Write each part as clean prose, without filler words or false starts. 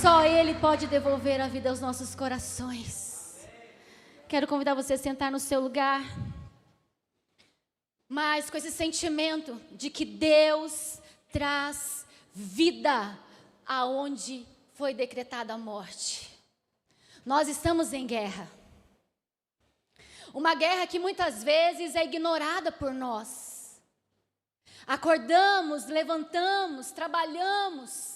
Só Ele pode devolver a vida aos nossos corações. Quero convidar você a sentar no seu lugar. Mas com esse sentimento de que Deus traz vida aonde foi decretada a morte. Nós estamos em guerra. Uma guerra que muitas vezes é ignorada por nós. Acordamos, levantamos, trabalhamos,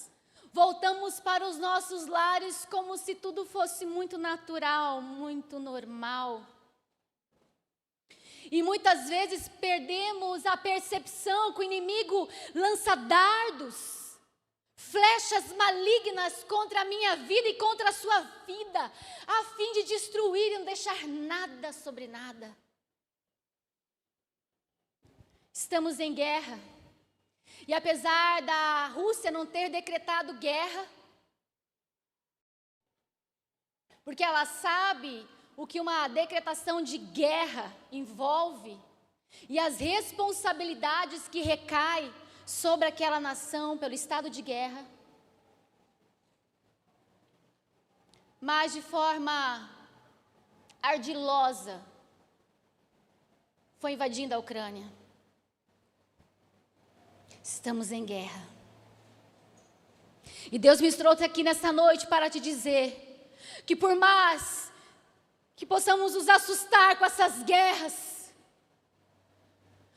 voltamos para os nossos lares como se tudo fosse muito natural, muito normal. E muitas vezes perdemos a percepção que o inimigo lança dardos, flechas malignas contra a minha vida e contra a sua vida, a fim de destruir e não deixar nada sobre nada. Estamos em guerra. E apesar da Rússia não ter decretado guerra, porque ela sabe o que uma decretação de guerra envolve e as responsabilidades que recaem sobre aquela nação pelo estado de guerra, mas de forma ardilosa foi invadindo a Ucrânia. Estamos em guerra. E Deus me trouxe aqui nessa noite para te dizer que por mais que possamos nos assustar com essas guerras,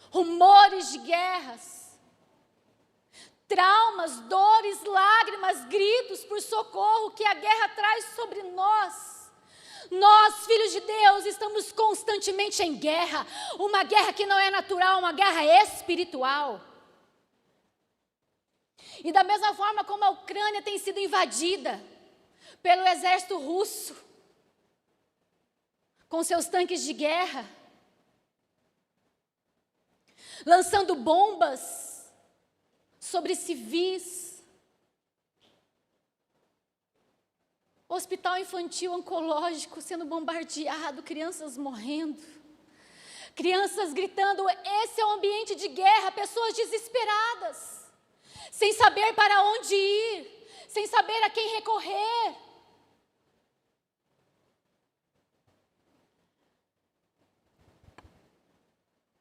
rumores de guerras, traumas, dores, lágrimas, gritos por socorro que a guerra traz sobre nós. Nós, filhos de Deus, estamos constantemente em guerra. Uma guerra que não é natural, uma guerra espiritual. E da mesma forma como a Ucrânia tem sido invadida pelo exército russo, com seus tanques de guerra, lançando bombas sobre civis, hospital infantil oncológico sendo bombardeado, crianças morrendo, crianças gritando, esse é um ambiente de guerra, pessoas desesperadas, sem saber para onde ir, sem saber a quem recorrer.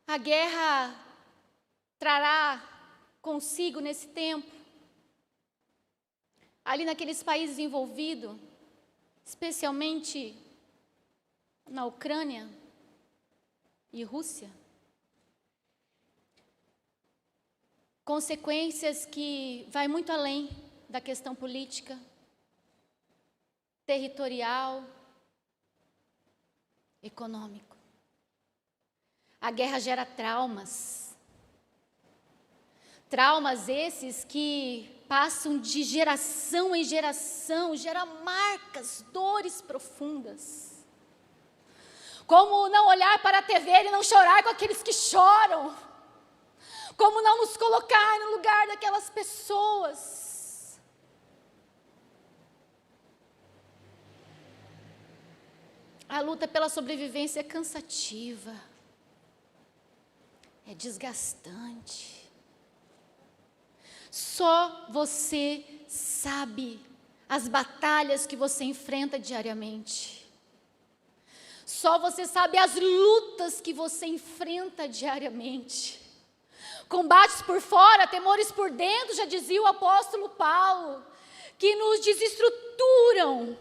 A guerra trará consigo nesse tempo, ali naqueles países envolvidos, especialmente na Ucrânia e Rússia, consequências que vai muito além da questão política, territorial, econômico. A guerra gera traumas. Traumas esses que passam de geração em geração, geram marcas, dores profundas. Como não olhar para a TV e não chorar com aqueles que choram? Como não nos colocar no lugar daquelas pessoas? A luta pela sobrevivência é cansativa. É desgastante. Só você sabe as batalhas que você enfrenta diariamente. Só você sabe as lutas que você enfrenta diariamente. Combates por fora, temores por dentro, já dizia o apóstolo Paulo, que nos desestruturam.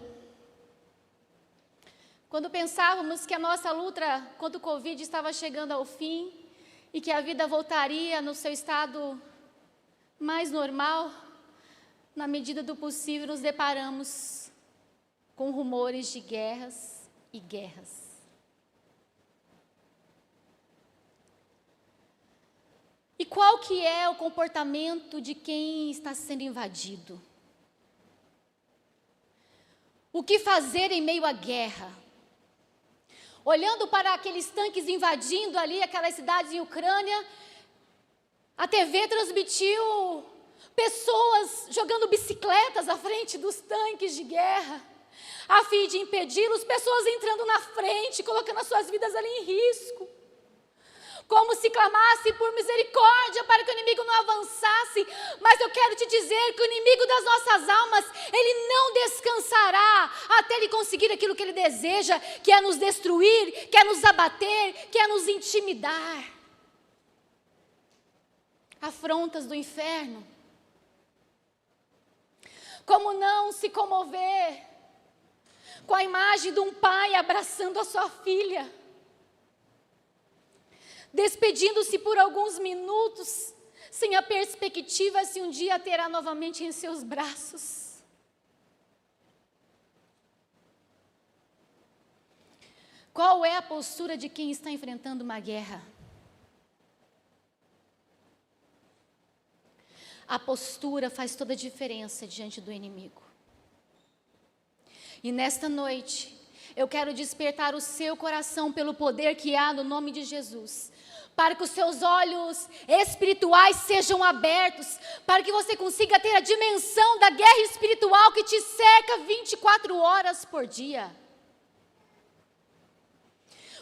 Quando pensávamos que a nossa luta contra o Covid estava chegando ao fim, e que a vida voltaria no seu estado mais normal, na medida do possível nos deparamos com rumores de guerras e guerras. E qual que é o comportamento de quem está sendo invadido? O que fazer em meio à guerra? Olhando para aqueles tanques invadindo ali aquelas cidades em Ucrânia, a TV transmitiu pessoas jogando bicicletas à frente dos tanques de guerra, a fim de impedi-los, pessoas entrando na frente, colocando as suas vidas ali em risco. Como se clamasse por misericórdia para que o inimigo não avançasse. Mas eu quero te dizer que o inimigo das nossas almas, ele não até ele conseguir aquilo que ele deseja, que é nos destruir, quer nos abater, quer nos intimidar. Afrontas do inferno. Como não se comover com a imagem de um pai abraçando a sua filha, despedindo-se por alguns minutos, sem a perspectiva se um dia terá novamente em seus braços. Qual é a postura de quem está enfrentando uma guerra? A postura faz toda a diferença diante do inimigo. E nesta noite, eu quero despertar o seu coração pelo poder que há no nome de Jesus, para que os seus olhos espirituais sejam abertos, para que você consiga ter a dimensão da guerra espiritual que te cerca 24 horas por dia.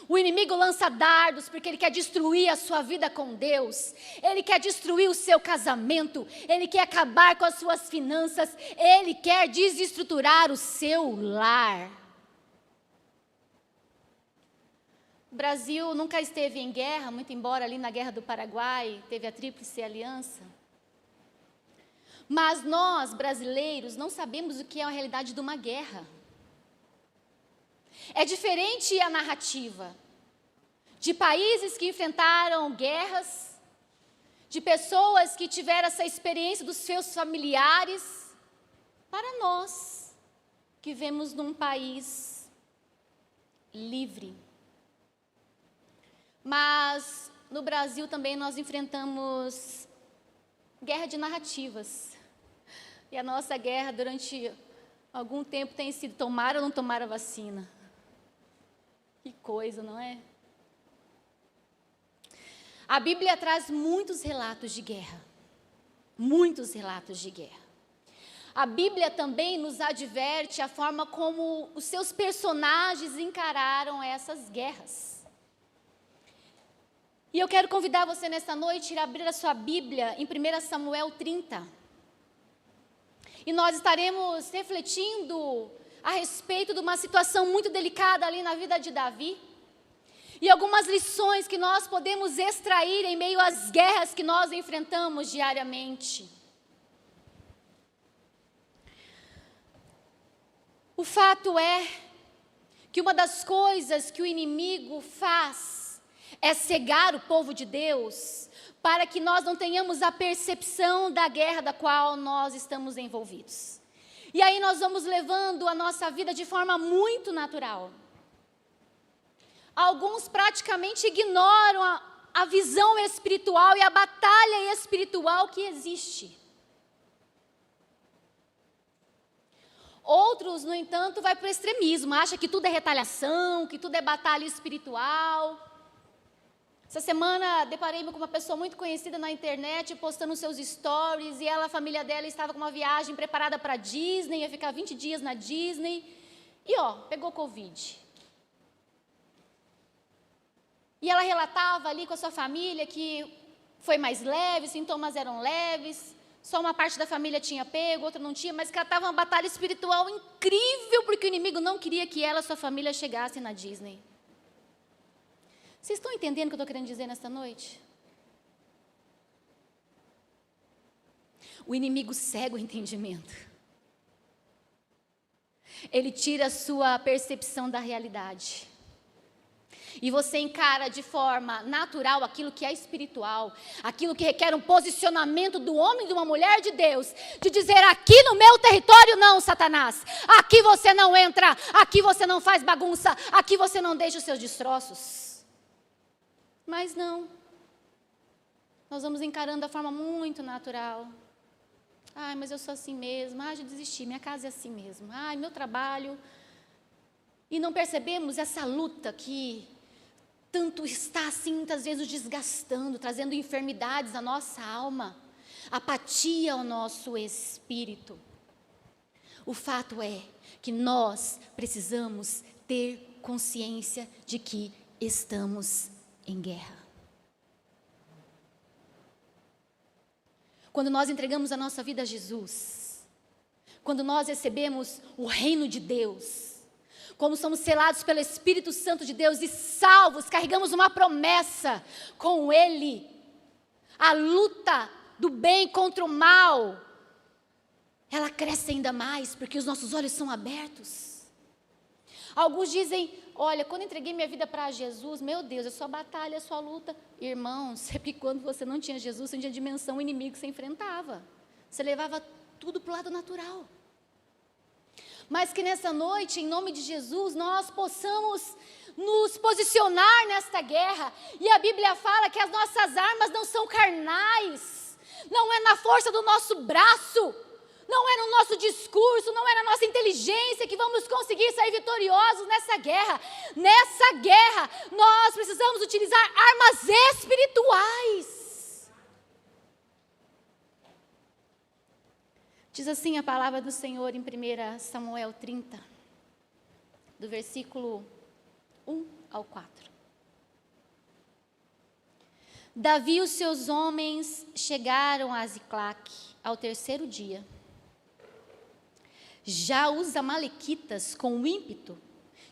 O inimigo lança dardos porque ele quer destruir a sua vida com Deus. Ele quer destruir o seu casamento. Ele quer acabar com as suas finanças. Ele quer desestruturar o seu lar. O Brasil nunca esteve em guerra, muito embora ali na Guerra do Paraguai teve a Tríplice Aliança. Mas nós, brasileiros, não sabemos o que é a realidade de uma guerra. É diferente a narrativa de países que enfrentaram guerras, de pessoas que tiveram essa experiência dos seus familiares, para nós que vivemos num país livre. Mas no Brasil também nós enfrentamos guerra de narrativas. E a nossa guerra durante algum tempo tem sido tomar ou não tomar a vacina. Que coisa, não é? A Bíblia traz muitos relatos de guerra. Muitos relatos de guerra. A Bíblia também nos adverte a forma como os seus personagens encararam essas guerras. E eu quero convidar você nesta noite a abrir a sua Bíblia em 1 Samuel 30. E nós estaremos refletindo a respeito de uma situação muito delicada ali na vida de Davi. E algumas lições que nós podemos extrair em meio às guerras que nós enfrentamos diariamente. O fato é que uma das coisas que o inimigo faz é cegar o povo de Deus, para que nós não tenhamos a percepção da guerra da qual nós estamos envolvidos. E aí nós vamos levando a nossa vida de forma muito natural. Alguns praticamente ignoram a visão espiritual e a batalha espiritual que existe. Outros, no entanto, vai para o extremismo, acha que tudo é retaliação, que tudo é batalha espiritual. Essa semana, deparei-me com uma pessoa muito conhecida na internet, postando seus stories, e a família dela estava com uma viagem preparada para a Disney, ia ficar 20 dias na Disney, e pegou Covid. E ela relatava ali com a sua família que foi mais leve, os sintomas eram leves, só uma parte da família tinha pego, outra não tinha, mas que ela estava uma batalha espiritual incrível, porque o inimigo não queria que ela e sua família chegassem na Disney. Vocês estão entendendo o que eu estou querendo dizer nesta noite? O inimigo cega o entendimento. Ele tira a sua percepção da realidade. E você encara de forma natural aquilo que é espiritual, aquilo que requer um posicionamento do homem e de uma mulher de Deus, de dizer: aqui no meu território não, Satanás, aqui você não entra, aqui você não faz bagunça, aqui você não deixa os seus destroços. Mas não, nós vamos encarando da forma muito natural. Ai, mas eu sou assim mesmo, já desisti, minha casa é assim mesmo, meu trabalho. E não percebemos essa luta que tanto está assim, muitas vezes nos desgastando, trazendo enfermidades à nossa alma, apatia ao nosso espírito. O fato é que nós precisamos ter consciência de que estamos em guerra. Quando nós entregamos a nossa vida a Jesus, quando nós recebemos o reino de Deus, como somos selados pelo Espírito Santo de Deus e salvos, carregamos uma promessa com Ele. A luta do bem contra o mal, ela cresce ainda mais, porque os nossos olhos são abertos. Alguns dizem, olha, quando entreguei minha vida para Jesus, meu Deus, é só batalha, é só luta. Irmão, sempre quando você não tinha Jesus, você não tinha dimensão, o inimigo que você enfrentava. Você levava tudo para o lado natural. Mas que nessa noite, em nome de Jesus, nós possamos nos posicionar nesta guerra. E a Bíblia fala que as nossas armas não são carnais, não é na força do nosso braço, não é no nosso discurso, não é na nossa inteligência que vamos conseguir sair vitoriosos nessa guerra. Nessa guerra, nós precisamos utilizar armas espirituais. Diz assim a palavra do Senhor em 1 Samuel 30, do versículo 1 ao 4. Davi e os seus homens chegaram a Ziclague ao terceiro dia. Já os amalequitas, com ímpeto,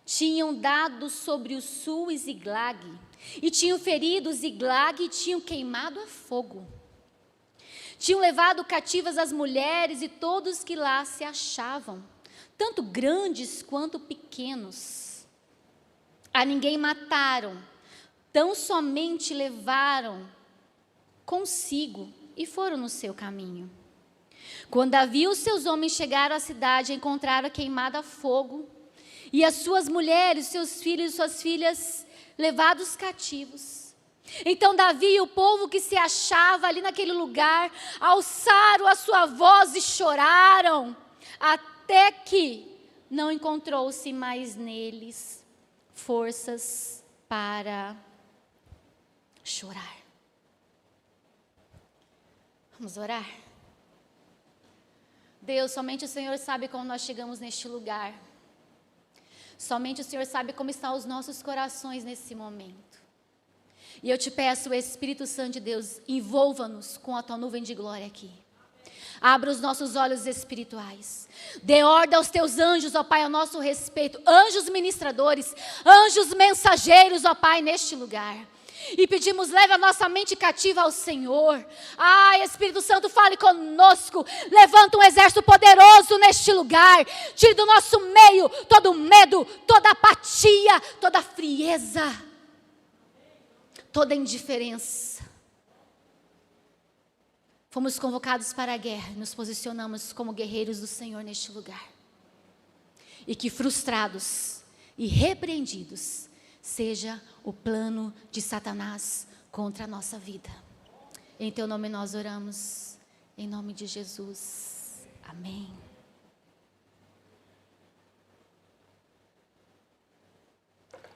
tinham dado sobre o sul e Ziclague, e tinham ferido Ziclague e tinham queimado a fogo. Tinham levado cativas as mulheres e todos que lá se achavam, tanto grandes quanto pequenos. A ninguém mataram, tão somente levaram consigo e foram no seu caminho. Quando Davi e os seus homens chegaram à cidade, encontraram queimada a fogo, e as suas mulheres, seus filhos e suas filhas levados cativos. Então Davi e o povo que se achava ali naquele lugar, alçaram a sua voz e choraram, até que não encontrou-se mais neles forças para chorar. Vamos orar? Deus, somente o Senhor sabe como nós chegamos neste lugar. Somente o Senhor sabe como estão os nossos corações nesse momento. E eu te peço, Espírito Santo de Deus, envolva-nos com a tua nuvem de glória aqui. Abra os nossos olhos espirituais. Dê ordem aos teus anjos, ó Pai, a nosso respeito. Anjos ministradores, anjos mensageiros, ó Pai, neste lugar. E pedimos, leve a nossa mente cativa ao Senhor. Espírito Santo, fale conosco. Levanta um exército poderoso neste lugar. Tire do nosso meio todo medo, toda apatia, toda frieza, toda indiferença. Fomos convocados para a guerra, nos posicionamos como guerreiros do Senhor neste lugar. E que frustrados e repreendidos seja o plano de Satanás contra a nossa vida. Em teu nome nós oramos, em nome de Jesus. Amém.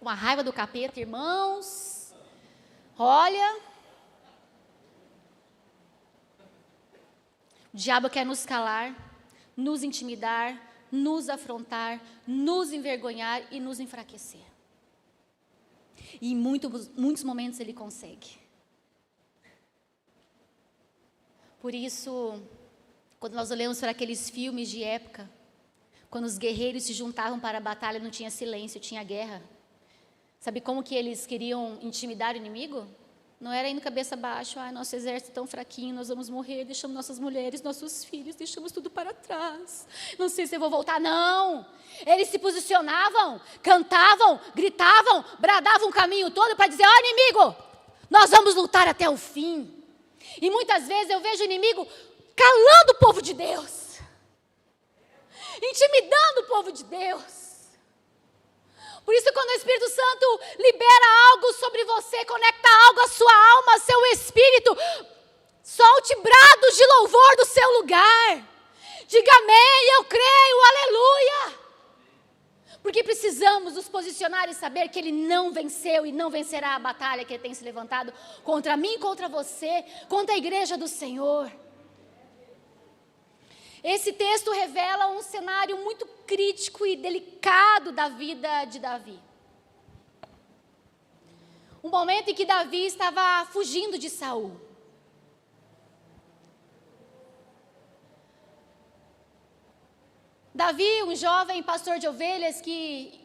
Uma raiva do capeta, irmãos. Olha, o diabo quer nos calar, nos intimidar, nos afrontar, nos envergonhar e nos enfraquecer. E em muitos momentos ele consegue. Por isso, quando nós olhamos para aqueles filmes de época, quando os guerreiros se juntavam para a batalha, não tinha silêncio, tinha guerra. Sabe como que eles queriam intimidar o inimigo? Não era indo cabeça baixa, nosso exército é tão fraquinho, nós vamos morrer, deixamos nossas mulheres, nossos filhos, deixamos tudo para trás. Não sei se eu vou voltar, não. Eles se posicionavam, cantavam, gritavam, bradavam o caminho todo para dizer, inimigo, nós vamos lutar até o fim. E muitas vezes eu vejo o inimigo calando o povo de Deus, intimidando o povo de Deus. Por isso, quando o Espírito Santo libera algo sobre você, conecta algo à sua alma, ao seu espírito, solte brados de louvor do seu lugar. Diga amém, eu creio, aleluia. Porque precisamos nos posicionar e saber que Ele não venceu e não vencerá a batalha que Ele tem se levantado contra mim, contra você, contra a igreja do Senhor. Esse texto revela um cenário muito crítico e delicado da vida de Davi. Um momento em que Davi estava fugindo de Saul. Davi, um jovem pastor de ovelhas que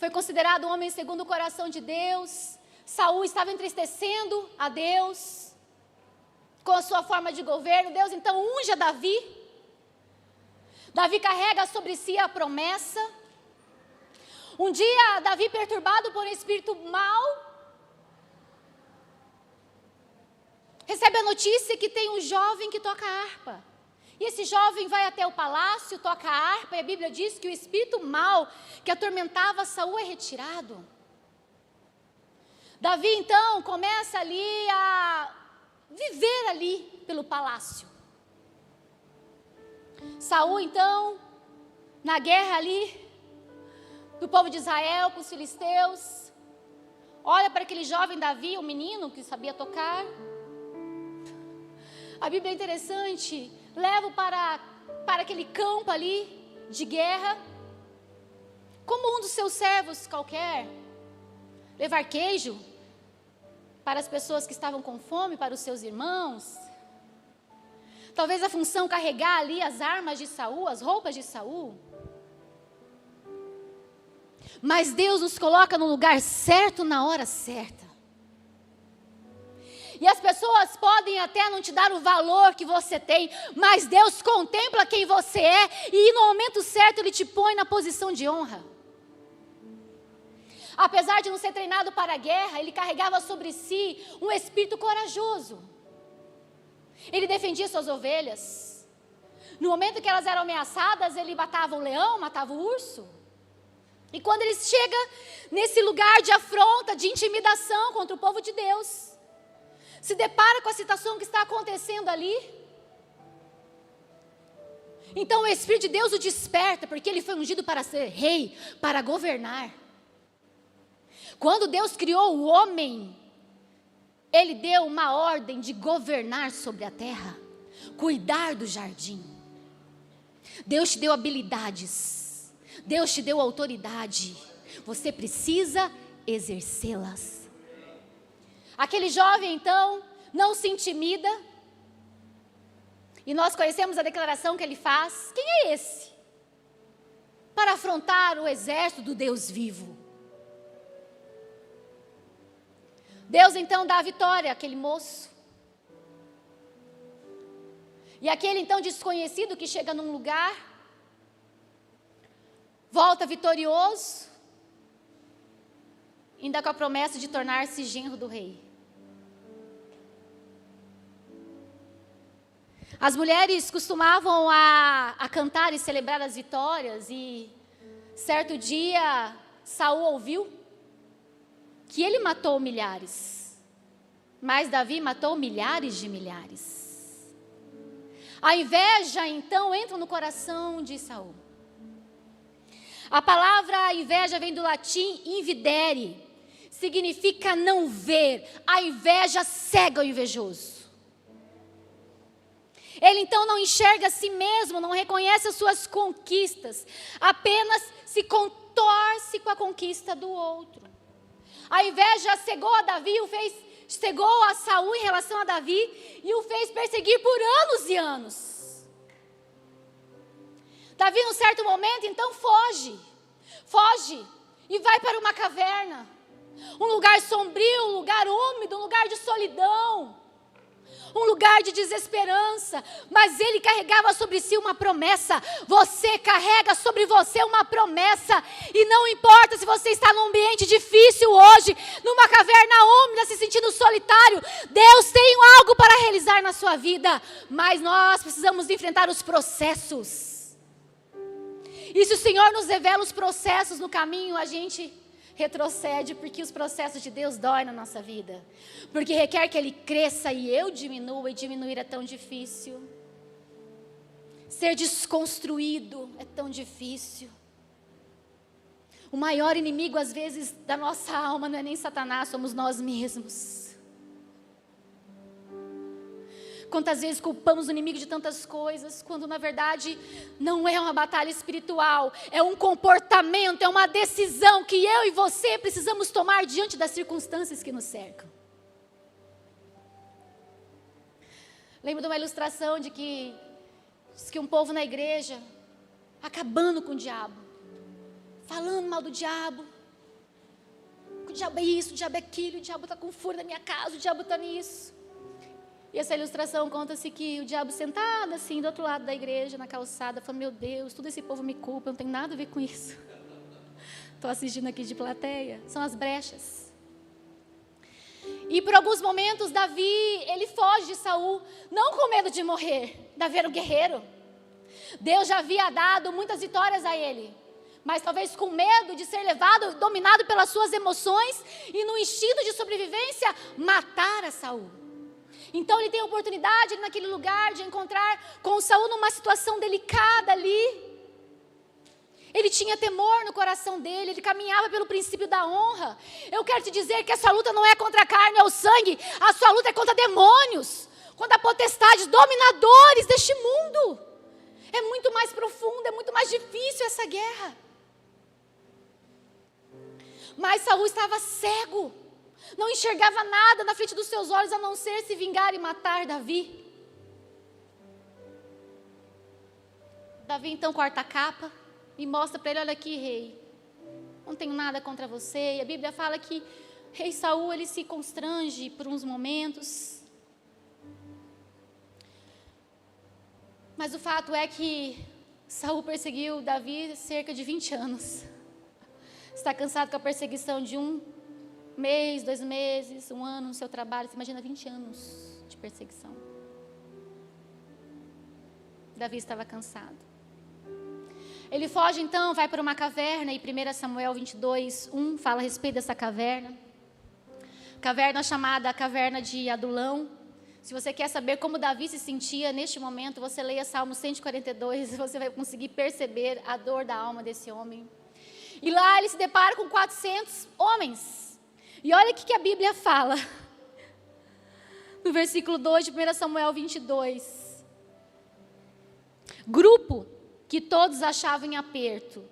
foi considerado um homem segundo o coração de Deus. Saul estava entristecendo a Deus com a sua forma de governo. Deus então unge a Davi. Davi carrega sobre si a promessa. Um dia, Davi, perturbado por um espírito mau, recebe a notícia que tem um jovem que toca harpa. E esse jovem vai até o palácio, toca a harpa, e a Bíblia diz que o espírito mau que atormentava Saul é retirado. Davi, então, começa ali a viver ali pelo palácio. Saul, então, na guerra ali, do povo de Israel com os filisteus, olha para aquele jovem Davi, um menino que sabia tocar. A Bíblia é interessante, leva para aquele campo ali de guerra, como um dos seus servos qualquer, levar queijo para as pessoas que estavam com fome, para os seus irmãos. Talvez a função carregar ali as armas de Saul, as roupas de Saul. Mas Deus nos coloca no lugar certo, na hora certa. E as pessoas podem até não te dar o valor que você tem, mas Deus contempla quem você é, e no momento certo Ele te põe na posição de honra. Apesar de não ser treinado para a guerra, ele carregava sobre si um espírito corajoso. Ele defendia suas ovelhas. No momento que elas eram ameaçadas, ele matava o leão, matava o urso. E quando ele chega nesse lugar de afronta, de intimidação contra o povo de Deus, se depara com a situação que está acontecendo ali, então o Espírito de Deus o desperta, porque ele foi ungido para ser rei, para governar. Quando Deus criou o homem, Ele deu uma ordem de governar sobre a terra, cuidar do jardim. Deus te deu habilidades, Deus te deu autoridade, você precisa exercê-las. Aquele jovem então não se intimida, e nós conhecemos a declaração que ele faz. Quem é esse? Para afrontar o exército do Deus vivo. Deus então dá a vitória àquele moço. E aquele então desconhecido que chega num lugar, volta vitorioso, ainda com a promessa de tornar-se genro do rei. As mulheres costumavam a cantar e celebrar as vitórias, e certo dia Saul ouviu que ele matou milhares, mas Davi matou milhares de milhares. A inveja então entra no coração de Saul. A palavra inveja vem do latim invidere, significa não ver. A inveja cega o invejoso. Ele então não enxerga a si mesmo, não reconhece as suas conquistas, apenas se contorce com a conquista do outro. A inveja cegou a Davi, cegou a Saul em relação a Davi e o fez perseguir por anos e anos. Davi, num certo momento, então foge e vai para uma caverna, um lugar sombrio, um lugar úmido, um lugar de solidão, um lugar de desesperança, mas ele carregava sobre si uma promessa. Você carrega sobre você uma promessa, e não importa se você está num ambiente difícil hoje, numa caverna úmida, se sentindo solitário, Deus tem algo para realizar na sua vida, mas nós precisamos enfrentar os processos. E se o Senhor nos revela os processos no caminho, a gente retrocede, porque os processos de Deus doem na nossa vida, porque requer que Ele cresça e eu diminua, e diminuir é tão difícil. Ser desconstruído é tão difícil. O maior inimigo às vezes da nossa alma não é nem Satanás, somos nós mesmos. Quantas vezes culpamos o inimigo de tantas coisas, quando na verdade não é uma batalha espiritual, é um comportamento, é uma decisão que eu e você precisamos tomar diante das circunstâncias que nos cercam. Lembro de uma ilustração diz que um povo na igreja, acabando com o diabo, falando mal do diabo, O diabo é isso, o diabo é aquilo, o diabo está com fúria na minha casa, o diabo está nisso. E essa ilustração conta-se que o diabo sentado assim, do outro lado da igreja, na calçada, falando, meu Deus, todo esse povo me culpa, eu não tenho nada a ver com isso. Estou assistindo aqui de plateia, são as brechas. E por alguns momentos, Davi, ele foge de Saul, não com medo de morrer. Davi era um guerreiro. Deus já havia dado muitas vitórias a ele. Mas talvez com medo de ser levado, dominado pelas suas emoções e no instinto de sobrevivência, matar a Saul. Então ele tem a oportunidade naquele lugar de encontrar com Saul numa situação delicada ali. Ele tinha temor no coração dele, ele caminhava pelo princípio da honra. Eu quero te dizer que a sua luta não é contra a carne ou o sangue, a sua luta é contra demônios, contra potestades, dominadores deste mundo. É muito mais profundo, é muito mais difícil essa guerra. Mas Saul estava cego, não enxergava nada na frente dos seus olhos, a não ser se vingar e matar Davi. Davi então corta a capa e mostra para ele, olha aqui, rei, não tenho nada contra você. E a Bíblia fala que rei Saul, ele se constrange por uns momentos. Mas o fato é que Saul perseguiu Davi cerca de 20 anos. Está cansado com a perseguição de 1 mês, 2 meses, 1 ano no seu trabalho. Você imagina 20 anos de perseguição. Davi estava cansado. Ele foge então, vai para uma caverna, e 1 Samuel 22:1 fala a respeito dessa caverna. Caverna chamada Caverna de Adulão. Se você quer saber como Davi se sentia neste momento, você leia Salmo 142 e você vai conseguir perceber a dor da alma desse homem. E lá ele se depara com 400 homens. E olha o que a Bíblia fala. No versículo 2 de 1 Samuel 22. Grupo que todos achavam em aperto.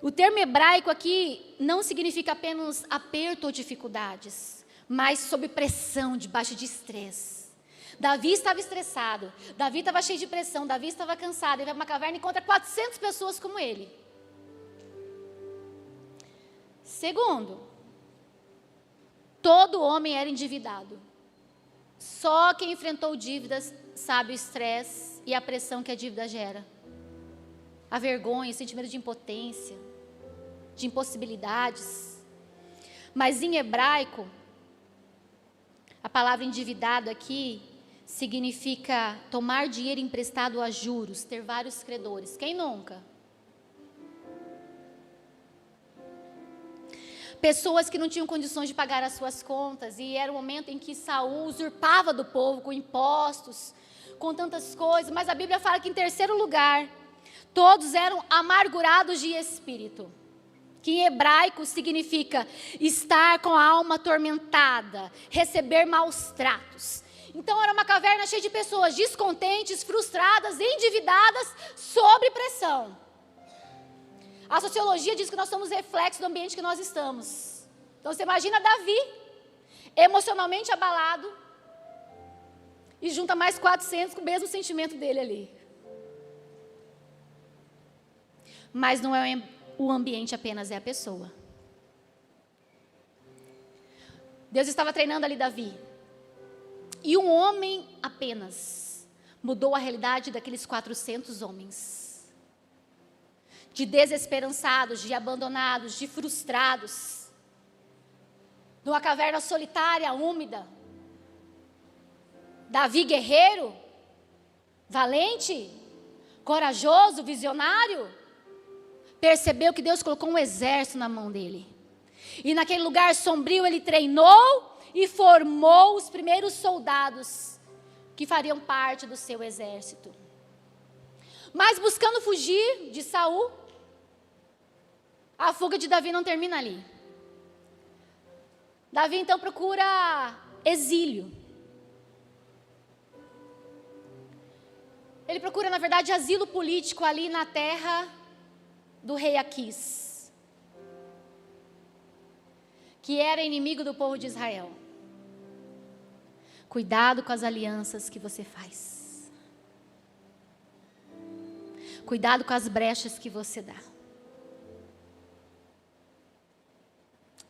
O termo hebraico aqui não significa apenas aperto ou dificuldades, mas sob pressão, debaixo de estresse. Davi estava estressado, Davi estava cheio de pressão, Davi estava cansado. Ele vai para uma caverna e encontra 400 pessoas como ele. Segundo, todo homem era endividado. Só quem enfrentou dívidas sabe o estresse e a pressão que a dívida gera. A vergonha, o sentimento de impotência, de impossibilidades. Mas em hebraico, a palavra endividado aqui significa tomar dinheiro emprestado a juros, ter vários credores. Quem nunca? Pessoas que não tinham condições de pagar as suas contas, e era o momento em que Saul usurpava do povo com impostos, com tantas coisas. Mas a Bíblia fala que em terceiro lugar, todos eram amargurados de espírito, que em hebraico significa estar com a alma atormentada, receber maus tratos. Então era uma caverna cheia de pessoas descontentes, frustradas, endividadas, sob pressão. A sociologia diz que nós somos reflexo do ambiente que nós estamos. Então você imagina Davi, emocionalmente abalado, e junta mais 400 com o mesmo sentimento dele ali. Mas não é o ambiente apenas, é a pessoa. Deus estava treinando ali Davi. E um homem apenas mudou a realidade daqueles 400 homens. De desesperançados, de abandonados, de frustrados. Numa caverna solitária, úmida. Davi guerreiro, valente, corajoso, visionário, percebeu que Deus colocou um exército na mão dele. E naquele lugar sombrio ele treinou e formou os primeiros soldados que fariam parte do seu exército. Mas buscando fugir de Saul, a fuga de Davi não termina ali. Davi então procura exílio. Ele procura, na verdade, asilo político ali na terra do rei Aquis, que era inimigo do povo de Israel. Cuidado com as alianças que você faz. Cuidado com as brechas que você dá.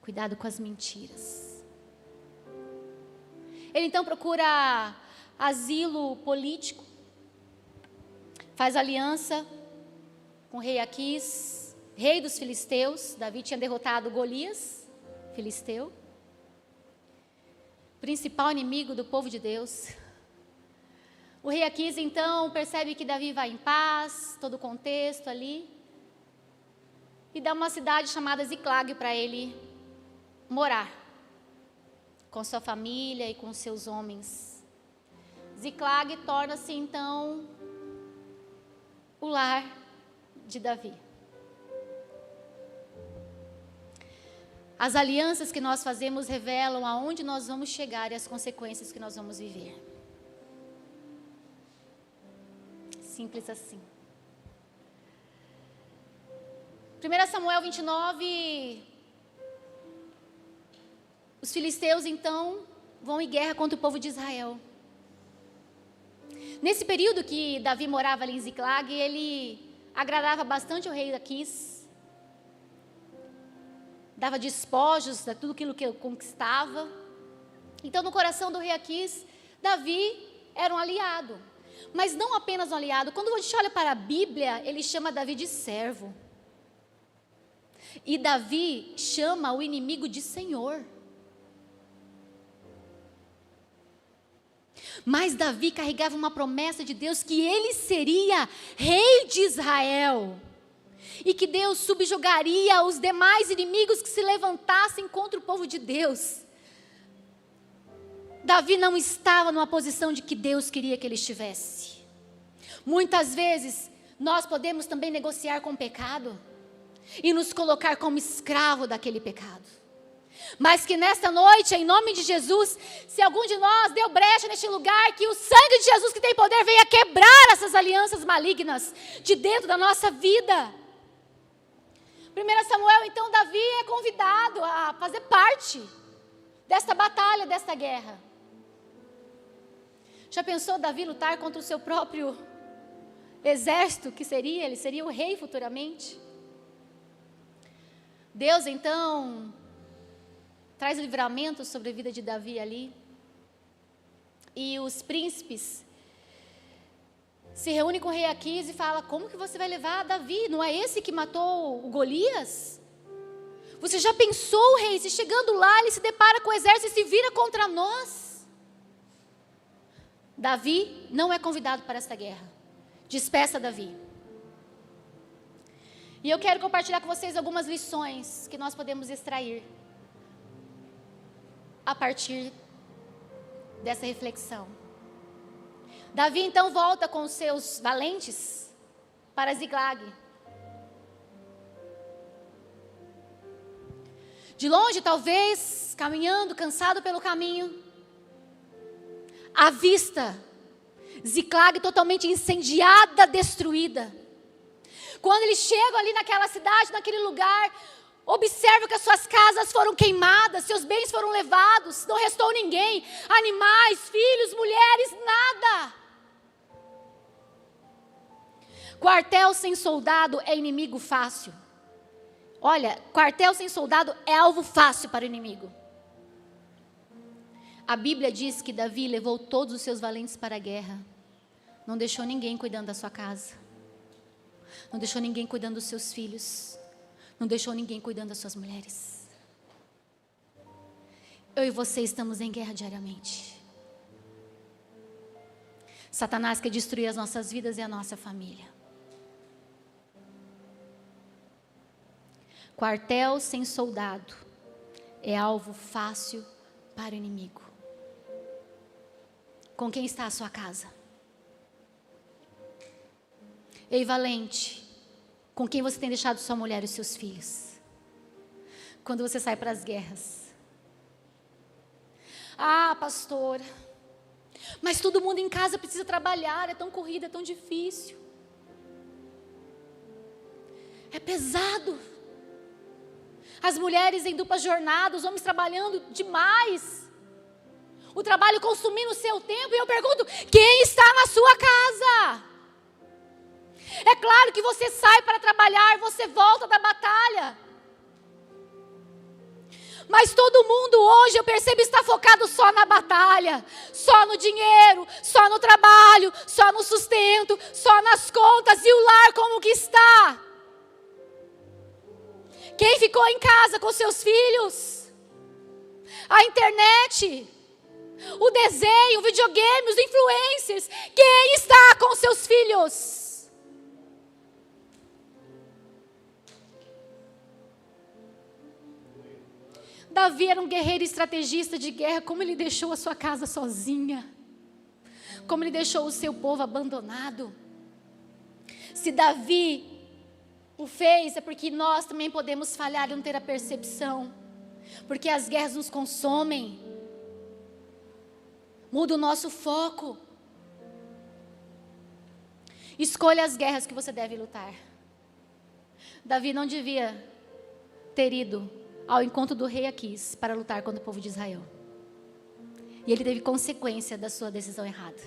Cuidado com as mentiras. Ele então procura asilo político, faz aliança com o rei Aquis, rei dos filisteus. Davi tinha derrotado Golias, filisteu, principal inimigo do povo de Deus. O rei Aquis então percebe que Davi vai em paz, todo o contexto ali, e dá uma cidade chamada Ziclag para ele morar, com sua família e com seus homens. Ziclag torna-se então o lar de Davi. As alianças que nós fazemos revelam aonde nós vamos chegar e as consequências que nós vamos viver. Simples assim. 1 Samuel 29, os filisteus então vão em guerra contra o povo de Israel. Nesse período que Davi morava ali em Ziclag, ele agradava bastante o rei Aquis, dava despojos de tudo aquilo que ele conquistava. Então, no coração do rei Aquis, Davi era um aliado, mas não apenas um aliado. Quando a gente olha para a Bíblia, ele chama Davi de servo, e Davi chama o inimigo de Senhor. Mas Davi carregava uma promessa de Deus que ele seria rei de Israel e que Deus subjugaria os demais inimigos que se levantassem contra o povo de Deus. Davi não estava numa posição de que Deus queria que ele estivesse. Muitas vezes nós podemos também negociar com o pecado e nos colocar como escravo daquele pecado. Mas que nesta noite, em nome de Jesus, se algum de nós deu brecha neste lugar, que o sangue de Jesus que tem poder venha quebrar essas alianças malignas de dentro da nossa vida. 1 Samuel, então, Davi é convidado a fazer parte desta batalha, desta guerra. Já pensou Davi lutar contra o seu próprio exército, que seria? Ele seria o rei futuramente. Deus, então, traz livramento sobre a vida de Davi ali. E os príncipes se reúnem com o rei Aquis e falam: como que você vai levar Davi? Não é esse que matou o Golias? Você já pensou, rei, se chegando lá ele se depara com o exército e se vira contra nós? Davi não é convidado para esta guerra. Despeça Davi. E eu quero compartilhar com vocês algumas lições que nós podemos extrair a partir dessa reflexão. Davi então volta com os seus valentes para Ziclag. De longe, talvez, caminhando, cansado pelo caminho, avista Ziclag totalmente incendiada, destruída. Quando eles chegam ali naquela cidade, naquele lugar, observa que as suas casas foram queimadas, seus bens foram levados, não restou ninguém, animais, filhos, mulheres, nada. Quartel sem soldado é inimigo fácil. Olha, quartel sem soldado é alvo fácil para o inimigo. A Bíblia diz que Davi levou todos os seus valentes para a guerra. Não deixou ninguém cuidando da sua casa. Não deixou ninguém cuidando dos seus filhos. Não deixou ninguém cuidando das suas mulheres. Eu e você estamos em guerra diariamente. Satanás quer destruir as nossas vidas e a nossa família. Quartel sem soldado é alvo fácil para o inimigo. Com quem está a sua casa? Ei, valente, com quem você tem deixado sua mulher e os seus filhos? Quando você sai para as guerras. Ah, pastora, mas todo mundo em casa precisa trabalhar, é tão corrido, é tão difícil. É pesado. As mulheres em dupla jornada, os homens trabalhando demais. O trabalho consumindo o seu tempo. E eu pergunto, quem está na sua casa? É claro que você sai para trabalhar, você volta da batalha. Mas todo mundo hoje, eu percebo, está focado só na batalha, só no dinheiro, só no trabalho, só no sustento, só nas contas. E o lar como que está? Quem ficou em casa com seus filhos? A internet, o desenho, o videogame, os influencers. Quem está com seus filhos? Davi era um guerreiro estrategista de guerra. Como ele deixou a sua casa sozinha, como ele deixou o seu povo abandonado. Se Davi o fez, é porque nós também podemos falhar e não ter a percepção, porque as guerras nos consomem, muda o nosso foco. Escolha as guerras que você deve lutar. Davi não devia ter ido ao encontro do rei Aquis para lutar contra o povo de Israel. E ele teve consequência da sua decisão errada.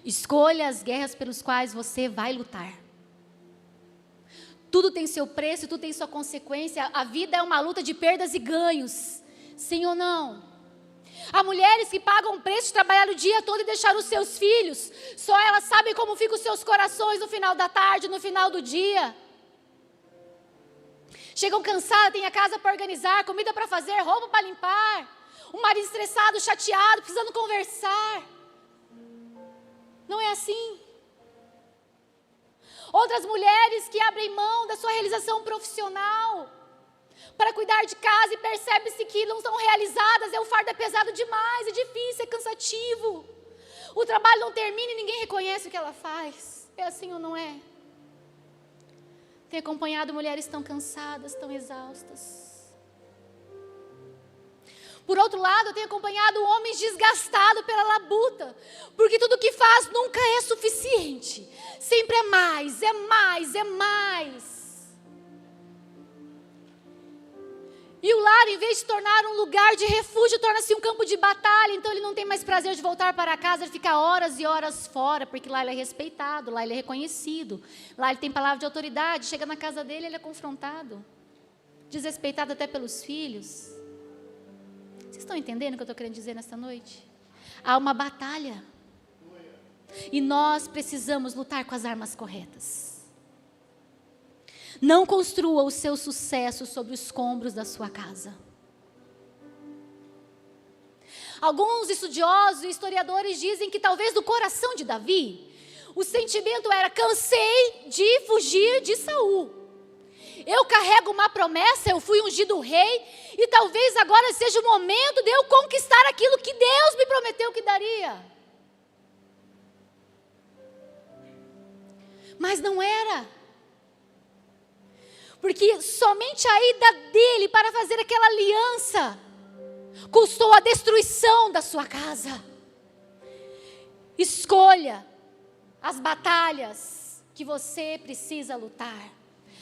Escolha as guerras pelas quais você vai lutar. Tudo tem seu preço, tudo tem sua consequência. A vida é uma luta de perdas e ganhos. Sim ou não? Há mulheres que pagam o preço de trabalhar o dia todo e deixar os seus filhos. Só elas sabem como ficam os seus corações no final da tarde, no final do dia. Chegam cansadas, têm a casa para organizar, comida para fazer, roupa para limpar. Um marido estressado, chateado, precisando conversar. Não é assim? Outras mulheres que abrem mão da sua realização profissional para cuidar de casa e percebe-se que não estão realizadas. O fardo é pesado demais, é difícil, é cansativo. O trabalho não termina e ninguém reconhece o que ela faz. É assim ou não é? Tenho acompanhado mulheres tão cansadas, tão exaustas. Por outro lado, eu tenho acompanhado homens desgastados pela labuta, porque tudo que faz nunca é suficiente. Sempre é mais, é mais, é mais. E o lar, em vez de tornar um lugar de refúgio, torna-se um campo de batalha. Então ele não tem mais prazer de voltar para casa, ele fica horas e horas fora, porque lá ele é respeitado, lá ele é reconhecido, lá ele tem palavra de autoridade. Chega na casa dele, ele é confrontado, desrespeitado até pelos filhos. Vocês estão entendendo o que eu estou querendo dizer nesta noite? Há uma batalha. E nós precisamos lutar com as armas corretas. Não construa o seu sucesso sobre os escombros da sua casa. Alguns estudiosos e historiadores dizem que talvez no coração de Davi, o sentimento era: cansei de fugir de Saul. Eu carrego uma promessa, eu fui ungido rei, e talvez agora seja o momento de eu conquistar aquilo que Deus me prometeu que daria. Mas não era. Porque somente a ida dele para fazer aquela aliança custou a destruição da sua casa. Escolha as batalhas que você precisa lutar.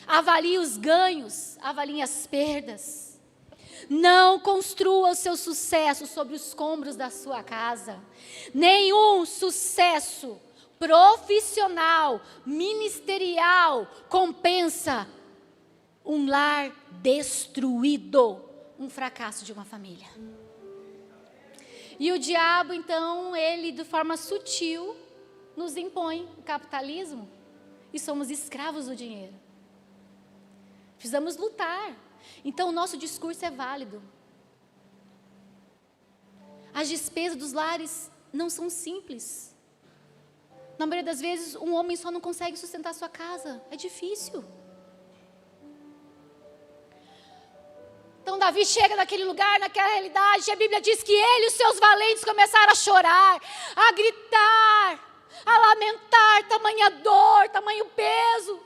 Avalie os ganhos, avalie as perdas. Não construa o seu sucesso sobre os escombros da sua casa. Nenhum sucesso profissional, ministerial, compensa um lar destruído, um fracasso de uma família. E o diabo, então, ele de forma sutil nos impõe o capitalismo e somos escravos do dinheiro. Precisamos lutar. Então o nosso discurso é válido. As despesas dos lares não são simples. Na maioria das vezes, um homem só não consegue sustentar sua casa. É difícil. Então Davi chega naquele lugar, naquela realidade, e a Bíblia diz que ele e os seus valentes começaram a chorar, a gritar, a lamentar, tamanha dor, tamanho peso.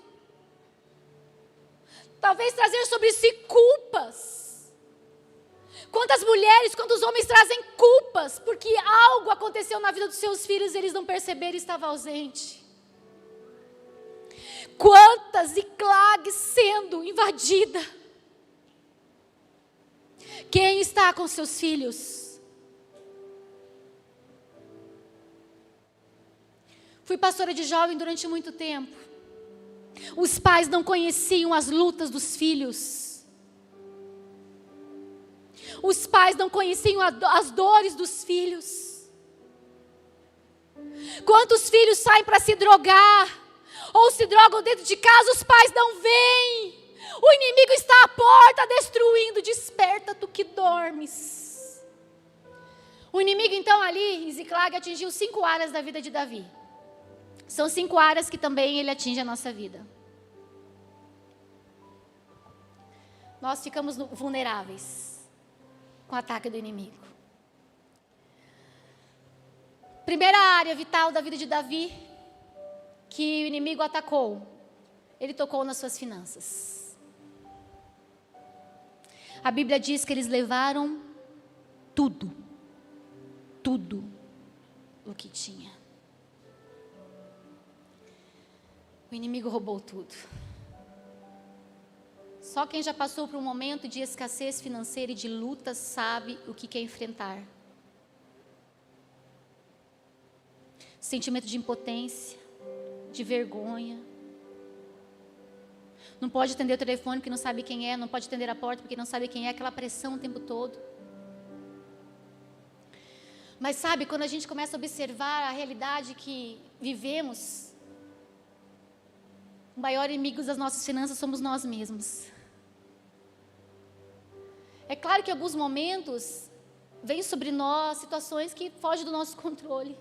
Talvez trazer sobre si culpas. Quantas mulheres, quantos homens trazem culpas, porque algo aconteceu na vida dos seus filhos e eles não perceberam e estava ausente. Quantas Ziclags sendo invadida. Quem está com seus filhos? Fui pastora de jovem durante muito tempo. Os pais não conheciam as lutas dos filhos. Os pais não conheciam as dores dos filhos. Quantos filhos saem para se drogar? Ou se drogam dentro de casa, os pais não veem. O inimigo está à porta destruindo. Desperta tu que dormes. O inimigo então ali em Ziclag atingiu 5 áreas da vida de Davi. São 5 áreas que também ele atinge a nossa vida. Nós ficamos vulneráveis com o ataque do inimigo. Primeira área vital da vida de Davi, que o inimigo atacou, ele tocou nas suas finanças. A Bíblia diz que eles levaram tudo o que tinha. O inimigo roubou tudo. Só quem já passou por um momento de escassez financeira e de luta sabe o que quer enfrentar. Sentimento de impotência, de vergonha. Não pode atender o telefone porque não sabe quem é, não pode atender a porta porque não sabe quem é, aquela pressão o tempo todo. Mas sabe, quando a gente começa a observar a realidade que vivemos, o maior inimigo das nossas finanças somos nós mesmos. É claro que em alguns momentos vem sobre nós situações que fogem do nosso controle.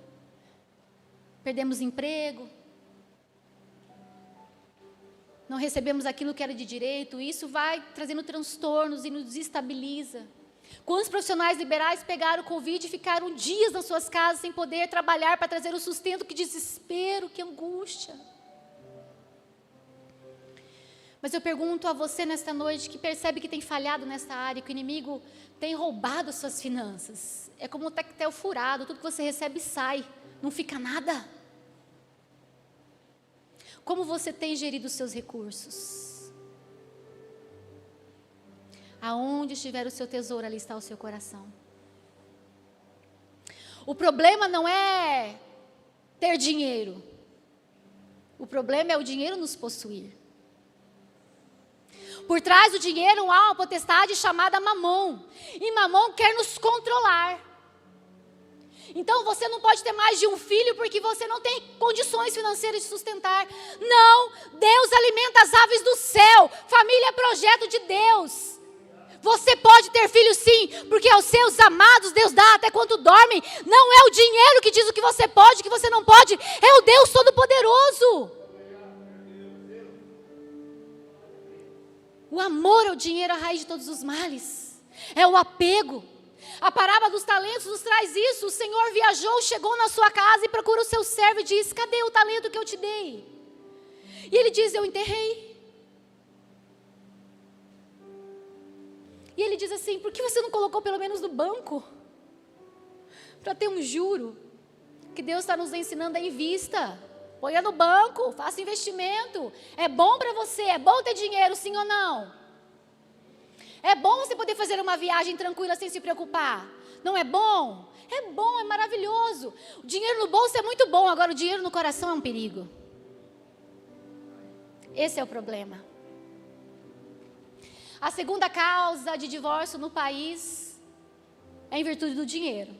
Perdemos emprego, não recebemos aquilo que era de direito, isso vai trazendo transtornos e nos desestabiliza. Quantos profissionais liberais pegaram o Covid e ficaram dias nas suas casas sem poder trabalhar para trazer o sustento? Que desespero, que angústia. Mas eu pergunto a você nesta noite que percebe que tem falhado nesta área, que o inimigo tem roubado suas finanças. É como um tectel furado, tudo que você recebe sai, não fica nada. Como você tem gerido os seus recursos? Aonde estiver o seu tesouro, ali está o seu coração. O problema não é ter dinheiro. O problema é o dinheiro nos possuir. Por trás do dinheiro há uma potestade chamada Mamon. E Mamon quer nos controlar. Então você não pode ter mais de um filho porque você não tem condições financeiras de sustentar. Não, Deus alimenta as aves do céu. Família é projeto de Deus. Você pode ter filho sim, porque aos seus amados Deus dá até quando dormem. Não é o dinheiro que diz o que você pode, o que você não pode. É o Deus Todo-Poderoso. O amor ao dinheiro é a raiz de todos os males. É o apego. A parábola dos talentos nos traz isso. O Senhor viajou, chegou na sua casa e procura o seu servo e diz: cadê o talento que eu te dei? E ele diz: eu enterrei. E ele diz assim: por que você não colocou pelo menos no banco? Para ter um juro. Que Deus está nos ensinando a invista. Ponha no banco, faça investimento. É bom para você, é bom ter dinheiro, sim ou não? É bom você poder fazer uma viagem tranquila sem se preocupar. Não é bom? É bom, é maravilhoso. O dinheiro no bolso é muito bom, agora o dinheiro no coração é um perigo. Esse é o problema. A segunda causa de divórcio no país é em virtude do dinheiro.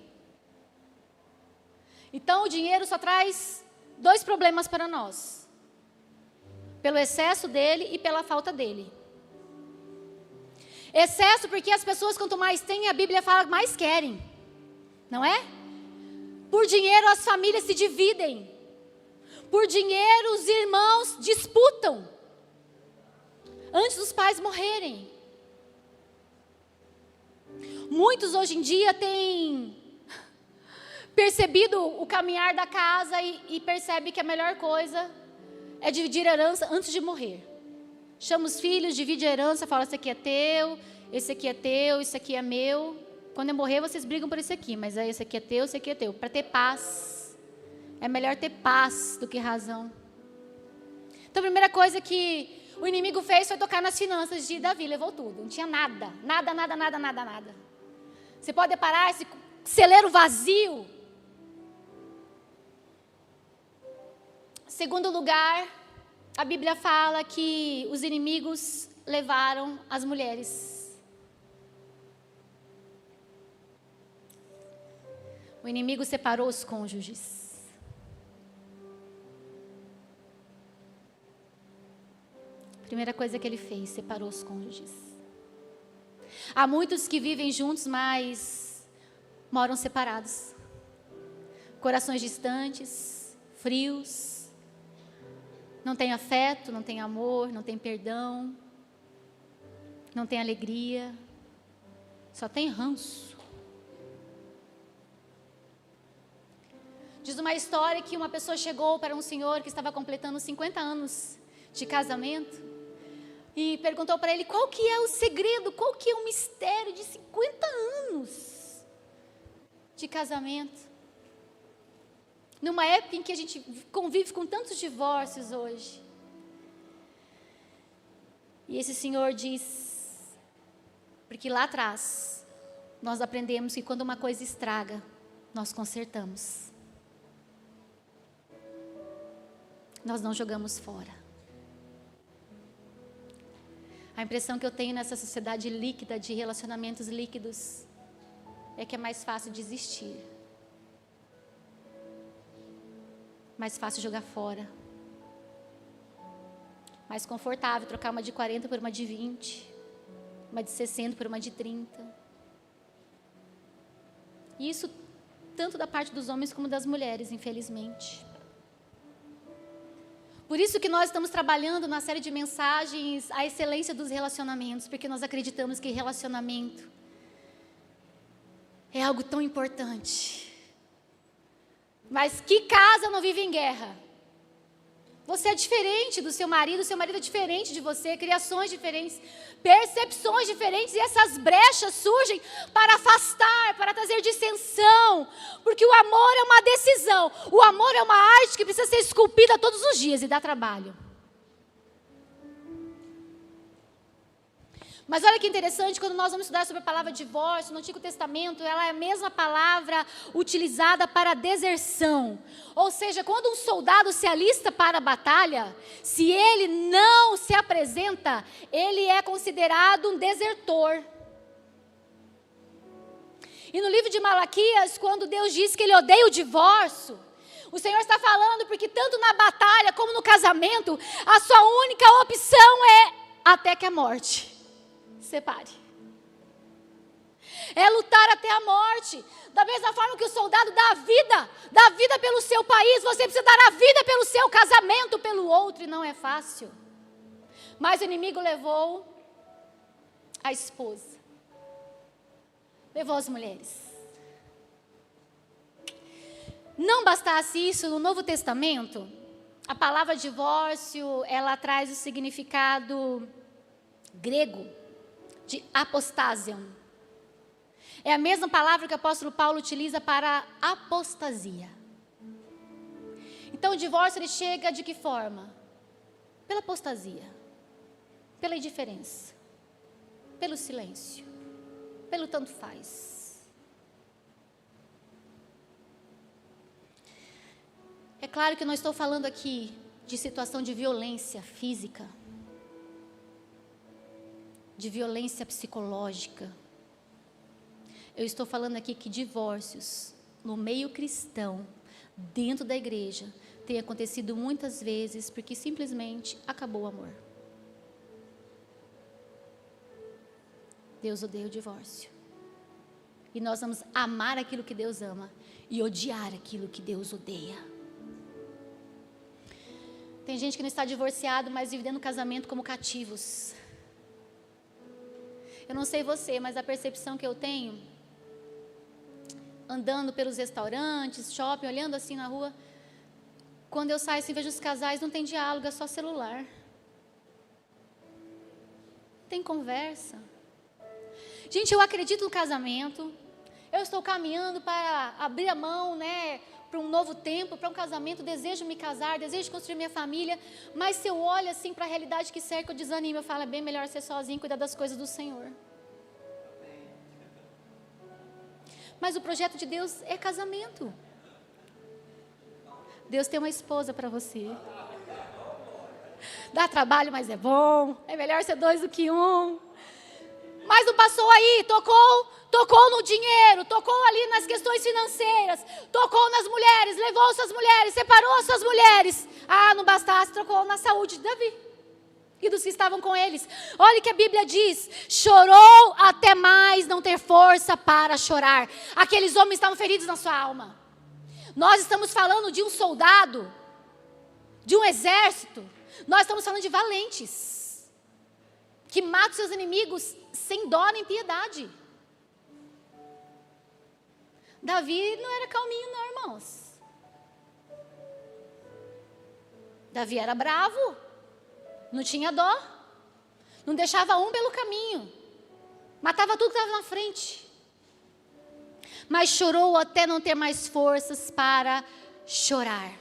Então o dinheiro só traz 2 problemas para nós: pelo excesso dele e pela falta dele. Excesso porque as pessoas quanto mais têm, a Bíblia fala, mais querem, não é? Por dinheiro as famílias se dividem. Por dinheiro os irmãos disputam antes dos pais morrerem. Muitos hoje em dia têm percebido o caminhar da casa e percebe que a melhor coisa é dividir a herança antes de morrer. Chama os filhos, divide a herança, fala: esse aqui é teu, esse aqui é teu, esse aqui é meu. Quando eu morrer vocês brigam por esse aqui, mas esse aqui é teu, esse aqui é teu. Para ter paz. É melhor ter paz do que razão. Então a primeira coisa que o inimigo fez foi tocar nas finanças de Davi, levou tudo. Não tinha nada, nada. Você pode reparar esse celeiro vazio. Segundo lugar, a Bíblia fala que os inimigos levaram as mulheres. O inimigo separou os cônjuges. Primeira coisa que ele fez, separou os cônjuges. Há muitos que vivem juntos, mas moram separados. Corações distantes, frios. Não tem afeto, não tem amor, não tem perdão. Não tem alegria. Só tem ranço. Diz uma história que uma pessoa chegou para um senhor que estava completando 50 anos de casamento e perguntou para ele qual que é o segredo, qual que é o mistério de 50 anos de casamento. Numa época em que a gente convive com tantos divórcios hoje. E esse senhor diz, porque lá atrás nós aprendemos que quando uma coisa estraga, nós consertamos. Nós não jogamos fora. A impressão que eu tenho nessa sociedade líquida, de relacionamentos líquidos, é que é mais fácil desistir. Mais fácil jogar fora. Mais confortável trocar uma de 40 por uma de 20. Uma de 60 por uma de 30. E isso tanto da parte dos homens como das mulheres, infelizmente. Por isso que nós estamos trabalhando na série de mensagens a excelência dos relacionamentos, porque nós acreditamos que relacionamento é algo tão importante. Mas que casa não vive em guerra? Você é diferente do seu marido é diferente de você, criações diferentes, percepções diferentes, e essas brechas surgem para afastar, para trazer dissensão, porque o amor é uma decisão, o amor é uma arte que precisa ser esculpida todos os dias e dá trabalho. Mas olha que interessante, quando nós vamos estudar sobre a palavra divórcio, no Antigo Testamento, ela é a mesma palavra utilizada para deserção. Ou seja, quando um soldado se alista para a batalha, se ele não se apresenta, ele é considerado um desertor. E no livro de Malaquias, quando Deus diz que ele odeia o divórcio, o Senhor está falando porque tanto na batalha como no casamento, a sua única opção é até que a morte separe. É lutar até a morte. Da mesma forma que o soldado dá a vida pelo seu país, você precisa dar a vida pelo seu casamento, pelo outro, e não é fácil. Mas o inimigo levou a esposa, levou as mulheres. Não bastasse isso, no Novo Testamento, a palavra divórcio, ela traz o significado grego de apostasiam. É a mesma palavra que o apóstolo Paulo utiliza para apostasia. Então o divórcio ele chega de que forma? Pela apostasia, pela indiferença, pelo silêncio, pelo tanto faz. É claro que eu não estou falando aqui de situação de violência física, de violência psicológica. Eu estou falando aqui que divórcios no meio cristão, dentro da igreja, tem acontecido muitas vezes porque simplesmente acabou o amor. Deus odeia o divórcio. E nós vamos amar aquilo que Deus ama e odiar aquilo que Deus odeia. Tem gente que não está divorciado, mas vive dentro do casamento como cativos. Eu não sei você, mas a percepção que eu tenho, andando pelos restaurantes, shopping, olhando assim na rua, quando eu saio assim, vejo os casais, não tem diálogo, é só celular. Tem conversa. Gente, eu acredito no casamento, eu estou caminhando para abrir a mão, para um novo tempo, para um casamento, desejo me casar, desejo construir minha família, mas se eu olho assim para a realidade que cerca, eu desanimo, eu falo, é bem melhor ser sozinho, cuidar das coisas do Senhor. Mas o projeto de Deus é casamento. Deus tem uma esposa para você. Dá trabalho, mas é bom, é melhor ser 2 do que 1. Mas não passou aí, tocou no dinheiro, tocou ali nas questões financeiras, tocou nas mulheres, levou suas mulheres, separou suas mulheres. Ah, não bastasse, tocou na saúde de Davi e dos que estavam com eles. Olha o que a Bíblia diz: chorou até mais não ter força para chorar. Aqueles homens estavam feridos na sua alma. Nós estamos falando de um soldado, de um exército. Nós estamos falando de valentes, que matam seus inimigos sem dó nem piedade. Davi não era calminho não, irmãos. Davi era bravo, não tinha dó, não deixava um pelo caminho, matava tudo que estava na frente. Mas chorou até não ter mais forças para chorar.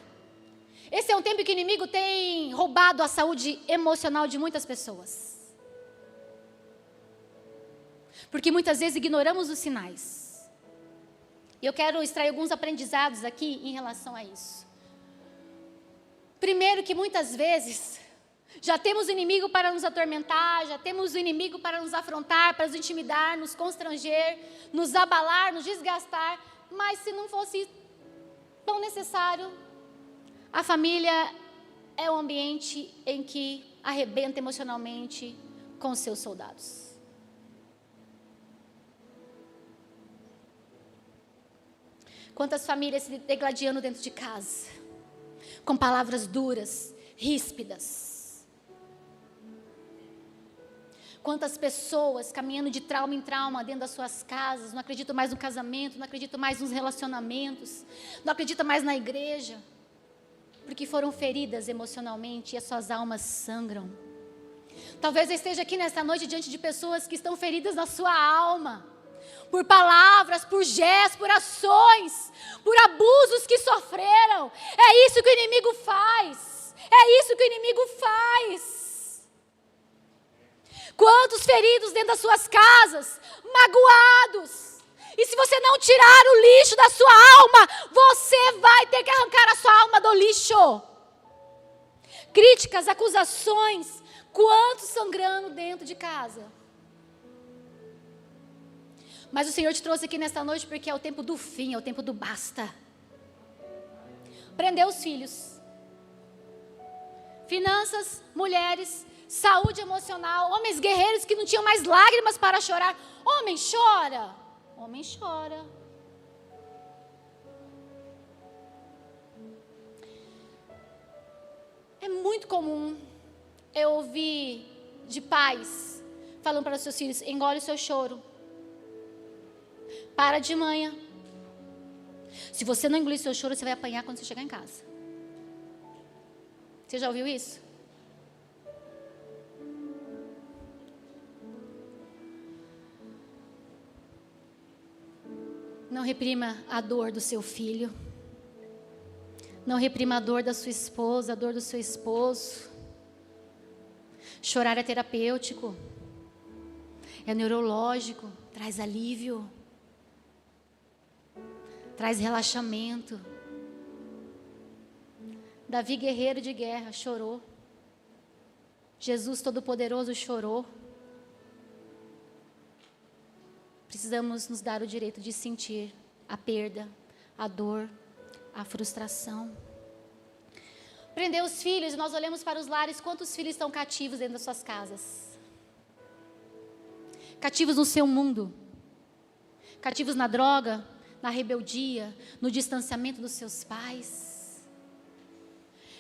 Esse é um tempo que o inimigo tem roubado a saúde emocional de muitas pessoas. Porque muitas vezes ignoramos os sinais. E eu quero extrair alguns aprendizados aqui em relação a isso. Primeiro, que muitas vezes já temos o inimigo para nos atormentar, já temos o inimigo para nos afrontar, para nos intimidar, nos constranger, nos abalar, nos desgastar. Mas se não fosse tão necessário, a família é o ambiente em que arrebenta emocionalmente com os seus soldados. Quantas famílias se degladiando dentro de casa, com palavras duras, ríspidas. Quantas pessoas caminhando de trauma em trauma dentro das suas casas, não acreditam mais no casamento, não acreditam mais nos relacionamentos, não acreditam mais na igreja, porque foram feridas emocionalmente e as suas almas sangram. Talvez eu esteja aqui nesta noite diante de pessoas que estão feridas na sua alma, por palavras, por gestos, por ações, por abusos que sofreram. É isso que o inimigo faz. É isso que o inimigo faz. Quantos feridos dentro das suas casas, magoados. E se você não tirar o lixo da sua alma, você vai ter que arrancar a sua alma do lixo. Críticas, acusações, quantos sangrando dentro de casa. Mas o Senhor te trouxe aqui nesta noite porque é o tempo do fim, é o tempo do basta. Prender os filhos. Finanças, mulheres, saúde emocional, homens guerreiros que não tinham mais lágrimas para chorar. Homem chora, homem chora. É muito comum eu ouvir de pais falando para os seus filhos: engole o seu choro. Para de manhã. Se você não engolir seu choro, você vai apanhar quando você chegar em casa. Você já ouviu isso? Não reprima a dor do seu filho. Não reprima a dor da sua esposa, a dor do seu esposo. Chorar é terapêutico. É neurológico, traz alívio. Traz relaxamento. Davi, guerreiro de guerra, chorou. Jesus Todo-Poderoso chorou. Precisamos nos dar o direito de sentir a perda, a dor, a frustração. Prender os filhos, e nós olhamos para os lares, quantos filhos estão cativos dentro das suas casas? Cativos no seu mundo. Cativos na droga, na rebeldia, no distanciamento dos seus pais.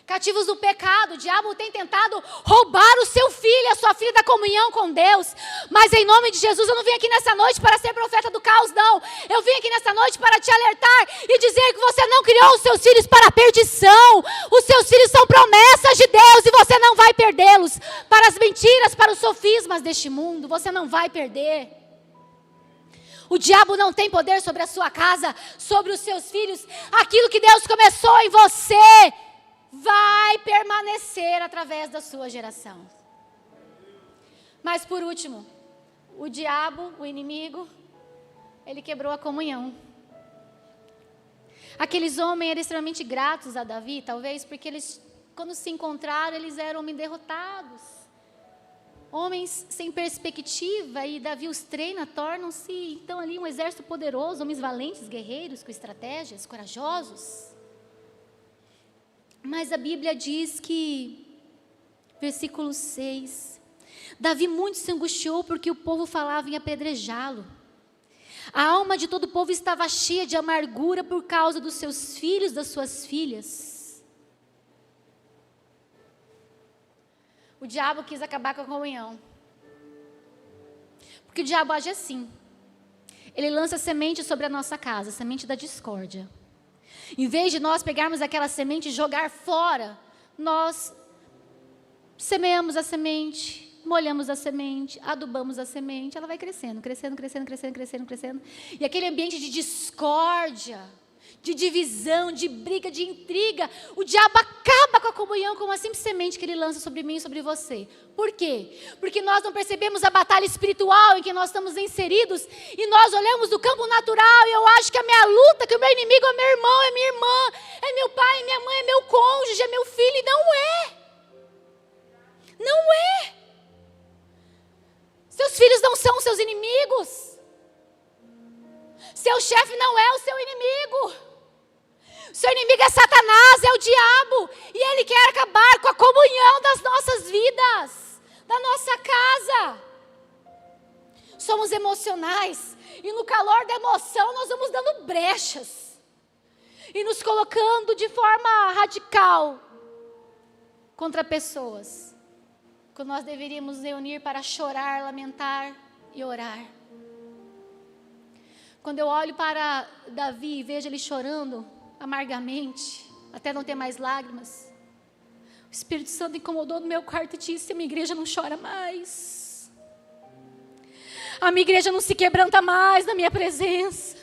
Cativos no pecado, o diabo tem tentado roubar o seu filho, a sua filha da comunhão com Deus. Mas em nome de Jesus, eu não vim aqui nessa noite para ser profeta do caos, não. Eu vim aqui nessa noite para te alertar e dizer que você não criou os seus filhos para a perdição. Os seus filhos são promessas de Deus e você não vai perdê-los para as mentiras, para os sofismas deste mundo. Você não vai perder. O diabo não tem poder sobre a sua casa, sobre os seus filhos. Aquilo que Deus começou em você vai permanecer através da sua geração. Mas por último, o diabo, o inimigo, ele quebrou a comunhão. Aqueles homens eram extremamente gratos a Davi, talvez porque eles, quando se encontraram, eles eram homens derrotados. homens sem perspectiva, e Davi os treina, tornam-se então ali um exército poderoso, homens valentes, guerreiros, com estratégias, corajosos. Mas a Bíblia diz que, versículo 6, Davi muito se angustiou porque o povo falava em apedrejá-lo. A alma de todo o povo estava cheia de amargura por causa dos seus filhos, das suas filhas. O diabo quis acabar com a comunhão. Porque o diabo age assim. Ele lança semente sobre a nossa casa, semente da discórdia. Em vez de nós pegarmos aquela semente e jogar fora, nós semeamos a semente, molhamos a semente, adubamos a semente, ela vai crescendo, crescendo, crescendo, crescendo, crescendo, crescendo. E aquele ambiente de discórdia, de divisão, de briga, de intriga, o diabo acaba com a comunhão com uma simples semente que ele lança sobre mim e sobre você. Por quê? Porque nós não percebemos a batalha espiritual em que nós estamos inseridos, e nós olhamos do campo natural, e eu acho que a minha luta, que o meu inimigo é meu irmão, é minha irmã, é meu pai, é minha mãe, é meu cônjuge, é meu filho, e não é. Não é. Seus filhos não são seus inimigos. Seu chefe não é o seu inimigo. Seu inimigo é Satanás, é o diabo. E ele quer acabar com a comunhão das nossas vidas, da nossa casa. Somos emocionais. E no calor da emoção nós vamos dando brechas. E nos colocando de forma radical contra pessoas. Quando nós deveríamos reunir para chorar, lamentar e orar. Quando eu olho para Davi e vejo ele chorando amargamente, até não ter mais lágrimas, o Espírito Santo incomodou no meu quarto e disse: a minha igreja não chora mais. A minha igreja não se quebranta mais na minha presença.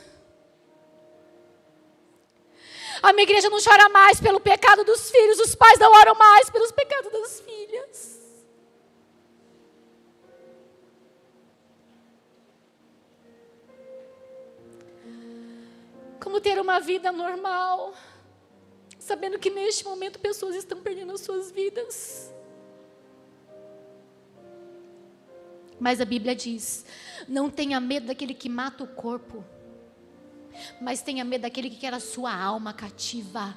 A minha igreja não chora mais pelo pecado dos filhos, os pais não oram mais pelos pecados das filhas. Como ter uma vida normal, sabendo que neste momento pessoas estão perdendo as suas vidas. Mas a Bíblia diz: não tenha medo daquele que mata o corpo, mas tenha medo daquele que quer a sua alma cativa.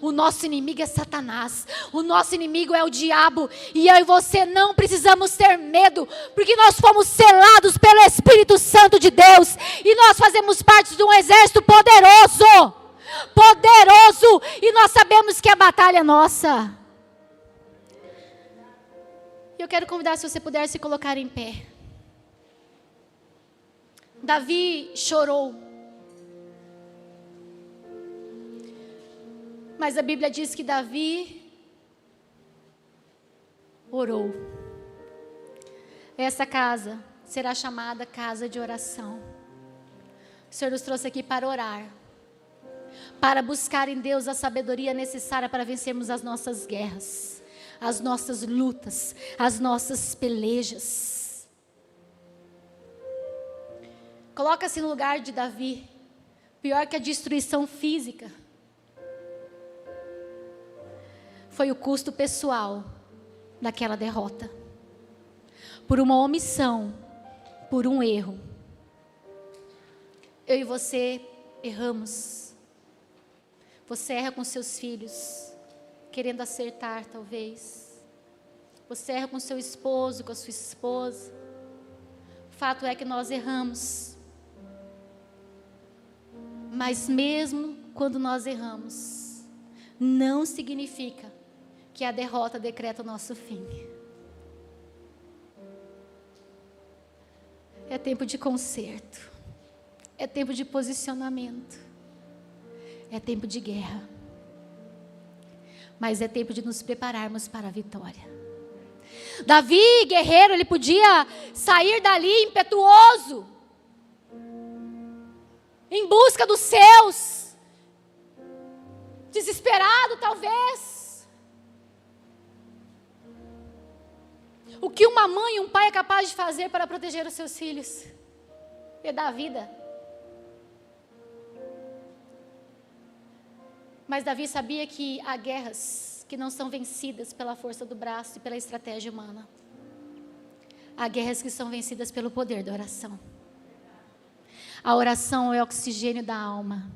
O nosso inimigo é Satanás, o nosso inimigo é o diabo, e eu e você não precisamos ter medo, porque nós fomos selados pelo Espírito Santo de Deus, e nós fazemos parte de um exército poderoso, poderoso, e nós sabemos que a batalha é nossa. Eu quero convidar, se você puder se colocar em pé. Davi chorou. Mas a Bíblia diz que Davi orou. Essa casa será chamada casa de oração. O Senhor nos trouxe aqui para orar, para buscar em Deus a sabedoria necessária para vencermos as nossas guerras, as nossas lutas, as nossas pelejas. Coloca-se no lugar de Davi. Pior que a destruição física foi o custo pessoal daquela derrota. Por uma omissão, por um erro. Eu e você erramos. Você erra com seus filhos, querendo acertar talvez. Você erra com seu esposo, com a sua esposa. O fato é que nós erramos. Mas mesmo quando nós erramos, não significa que a derrota decreta o nosso fim. É tempo de conserto. É tempo de posicionamento. É tempo de guerra. Mas é tempo de nos prepararmos para a vitória. Davi, guerreiro, ele podia sair dali impetuoso, em busca dos seus, desesperado talvez. O que uma mãe e um pai é capaz de fazer para proteger os seus filhos? É dar vida. Mas Davi sabia que há guerras que não são vencidas pela força do braço e pela estratégia humana. Há guerras que são vencidas pelo poder da oração. A oração é o oxigênio da alma.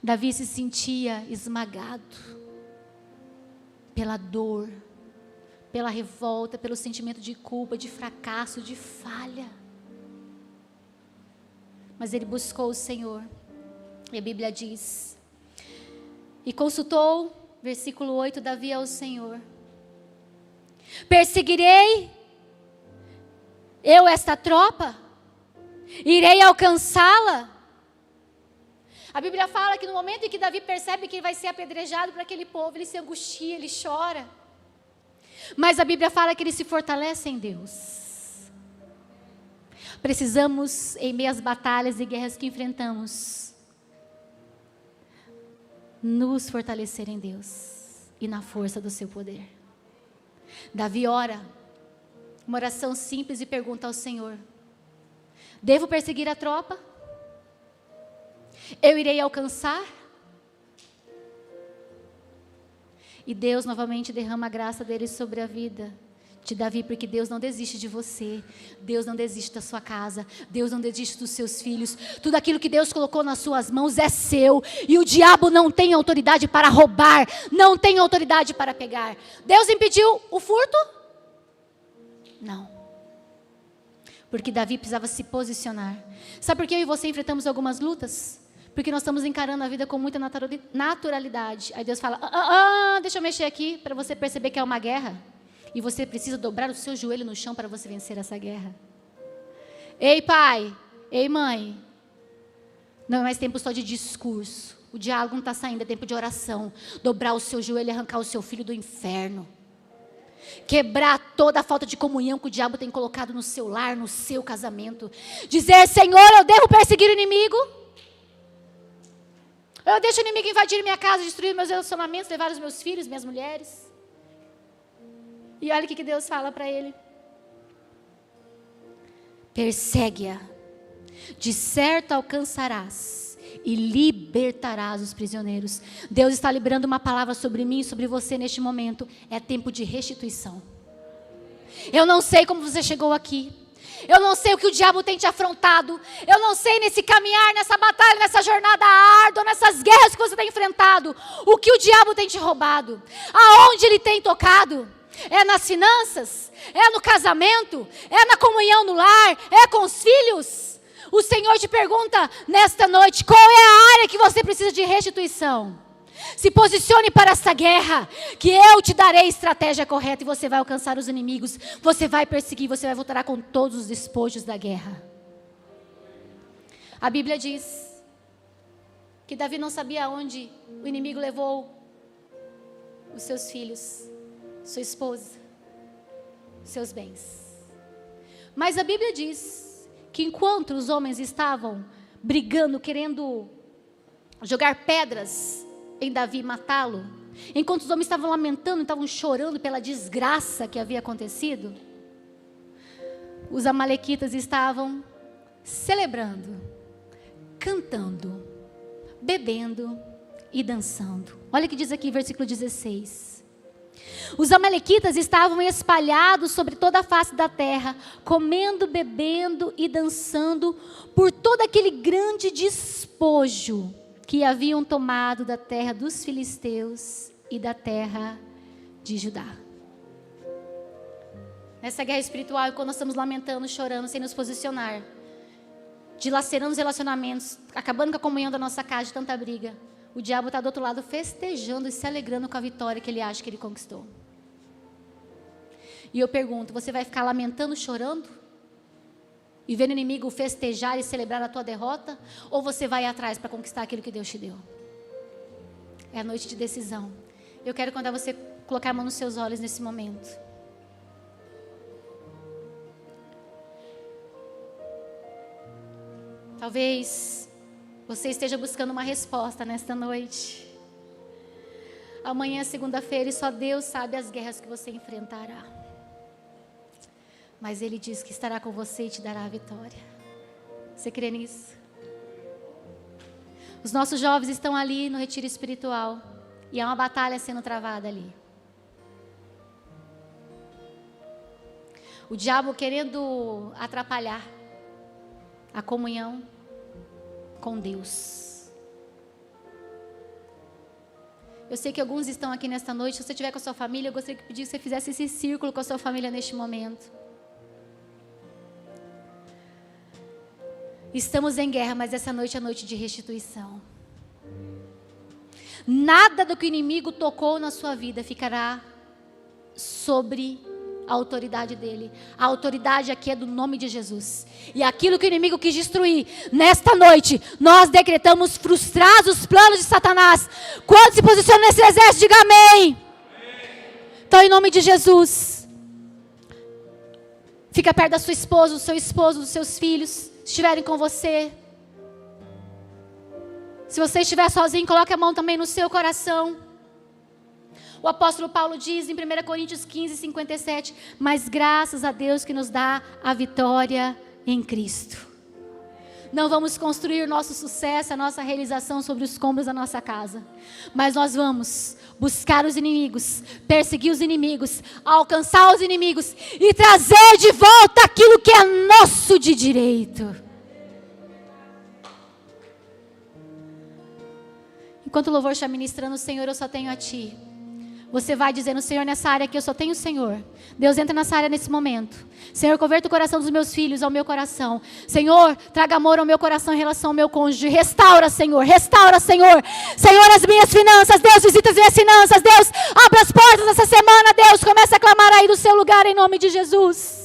Davi se sentia esmagado pela dor, pela revolta, pelo sentimento de culpa, de fracasso, de falha. Mas ele buscou o Senhor. E a Bíblia diz: e consultou, versículo 8, Davi ao Senhor: perseguirei eu esta tropa? Irei alcançá-la? A Bíblia fala que no momento em que Davi percebe que ele vai ser apedrejado por aquele povo, ele se angustia, ele chora. Mas a Bíblia fala que ele se fortalece em Deus. Precisamos, em meio às batalhas e guerras que enfrentamos, nos fortalecer em Deus e na força do seu poder. Davi ora, uma oração simples, e pergunta ao Senhor: devo perseguir a tropa? Eu irei alcançar? E Deus novamente derrama a graça dele sobre a vida de Davi, porque Deus não desiste de você, Deus não desiste da sua casa, Deus não desiste dos seus filhos. Tudo aquilo que Deus colocou nas suas mãos é seu, e o diabo não tem autoridade para roubar, não tem autoridade para pegar. Deus impediu o furto? Não. Porque Davi precisava se posicionar. Sabe por que eu e você enfrentamos algumas lutas? Porque nós estamos encarando a vida com muita naturalidade. Aí Deus fala: deixa eu mexer aqui, para você perceber que é uma guerra. E você precisa dobrar o seu joelho no chão para você vencer essa guerra. Ei, pai, ei, mãe, não é mais tempo só de discurso. O diálogo não está saindo, é tempo de oração. Dobrar o seu joelho e arrancar o seu filho do inferno. Quebrar toda a falta de comunhão que o diabo tem colocado no seu lar, no seu casamento. Dizer: Senhor, eu devo perseguir o inimigo? Eu deixo o inimigo invadir minha casa, destruir meus relacionamentos, levar os meus filhos, minhas mulheres? E olha o que Deus fala para ele: persegue-a, de certo alcançarás e libertarás os prisioneiros. Deus está liberando uma palavra sobre mim e sobre você neste momento. É tempo de restituição. Eu não sei como você chegou aqui. Eu não sei o que o diabo tem te afrontado. Eu não sei nesse caminhar, nessa batalha, nessa jornada árdua, nessas guerras que você tem enfrentado, o que o diabo tem te roubado. Aonde ele tem tocado? É nas finanças? É no casamento? É na comunhão no lar? É com os filhos? O Senhor te pergunta nesta noite: qual é a área que você precisa de restituição? Se posicione para essa guerra, que eu te darei a estratégia correta, e você vai alcançar os inimigos, você vai perseguir, você vai voltar com todos os despojos da guerra. A Bíblia diz que Davi não sabia aonde o inimigo levou os seus filhos, sua esposa, seus bens. Mas a Bíblia diz que enquanto os homens estavam brigando, querendo jogar pedras em Davi e matá-lo, enquanto os homens estavam lamentando, estavam chorando pela desgraça que havia acontecido, os amalequitas estavam celebrando, cantando, bebendo e dançando. Olha o que diz aqui, versículo 16. Os amalequitas estavam espalhados sobre toda a face da terra, comendo, bebendo e dançando por todo aquele grande despojo que haviam tomado da terra dos filisteus e da terra de Judá. Nessa guerra espiritual, quando nós estamos lamentando, chorando, sem nos posicionar, dilacerando os relacionamentos, acabando com a comunhão da nossa casa de tanta briga, o diabo está do outro lado festejando e se alegrando com a vitória que ele acha que ele conquistou. E eu pergunto: você vai ficar lamentando, chorando? E vendo o inimigo festejar e celebrar a tua derrota? Ou você vai atrás para conquistar aquilo que Deus te deu? É a noite de decisão. Eu quero convidar você a colocar a mão nos seus olhos nesse momento. Talvez você esteja buscando uma resposta nesta noite. Amanhã é segunda-feira e só Deus sabe as guerras que você enfrentará. Mas Ele diz que estará com você e te dará a vitória. Você crê nisso? Os nossos jovens estão ali no retiro espiritual e há uma batalha sendo travada ali. O diabo querendo atrapalhar a comunhão com Deus. Eu sei que alguns estão aqui nesta noite. Se você estiver com a sua família, eu gostaria de pedir que você fizesse esse círculo com a sua família neste momento. Estamos em guerra, mas essa noite é noite de restituição. Nada do que o inimigo tocou na sua vida ficará sobre a autoridade dele. A autoridade aqui é do nome de Jesus. E aquilo que o inimigo quis destruir, nesta noite, nós decretamos frustrados os planos de Satanás. Quando se posiciona nesse exército, diga amém. Então, em nome de Jesus, fica perto da sua esposa, do seu esposo, dos seus filhos, se estiverem com você. Se você estiver sozinho, coloque a mão também no seu coração. O apóstolo Paulo diz em 1 Coríntios 15, 57, mas graças a Deus que nos dá a vitória em Cristo. Não vamos construir nosso sucesso, a nossa realização sobre os escombros da nossa casa. Mas nós vamos buscar os inimigos, perseguir os inimigos, alcançar os inimigos e trazer de volta aquilo que é nosso de direito. Enquanto o louvor está ministrando, Senhor, eu só tenho a Ti. Você vai dizendo, Senhor, nessa área aqui eu só tenho o Senhor. Deus, entra nessa área nesse momento. Senhor, converta o coração dos meus filhos ao meu coração. Senhor, traga amor ao meu coração em relação ao meu cônjuge. Restaura, Senhor. Restaura, Senhor. Senhor, as minhas finanças. Deus, visita as minhas finanças. Deus, abra as portas essa semana. Deus, começa a clamar aí do seu lugar em nome de Jesus.